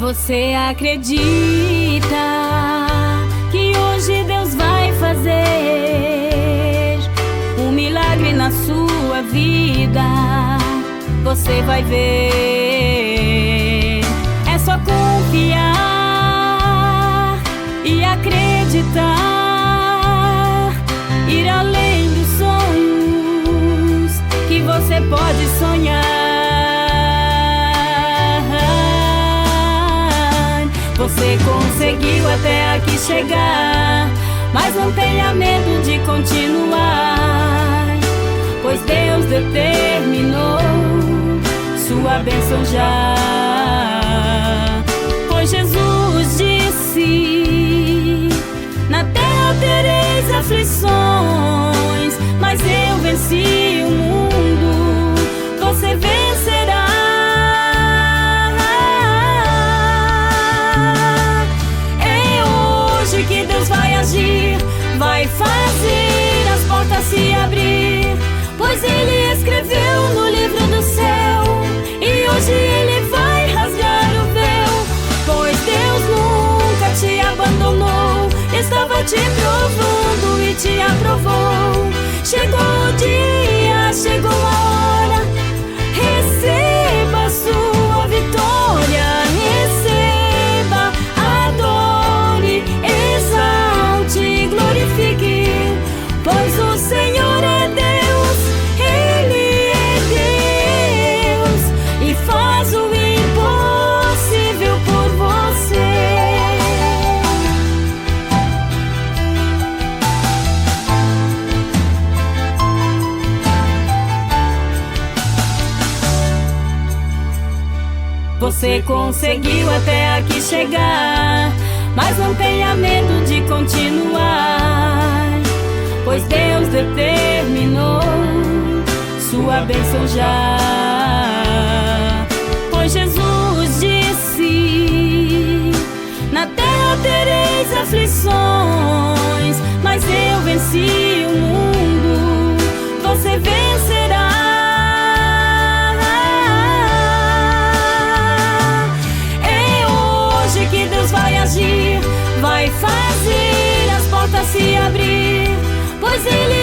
Você acredita que hoje Deus vai fazer um milagre na sua vida? Você vai ver. É só confiar e acreditar, ir além dos sonhos que você pode sonhar. Você conseguiu até aqui chegar, mas não tenha medo de continuar, pois Deus determinou sua bênção já. Pois Jesus disse: na terra tereis aflições, mas eu venci o mundo. Você vencerá. Que Deus vai agir, vai fazer as portas se abrir, pois Ele escreveu no livro do céu, e hoje Ele vai rasgar o véu. Pois Deus nunca te abandonou, estava te provando e te aprovou. Chegou o dia, chegou a hora, receba a sua vitória, receba, adore, exalte, glorifique, pois o Senhor é Deus, Ele é Deus, e faz o impossível por você. Você conseguiu até aqui chegar, mas não tenha medo de continuar, pois Deus determinou sua bênção já. Pois Jesus disse: na terra tereis aflições, mas eu venci o mundo. Você vencerá. Que Deus vai agir, vai fazer as portas se abrir, pois Ele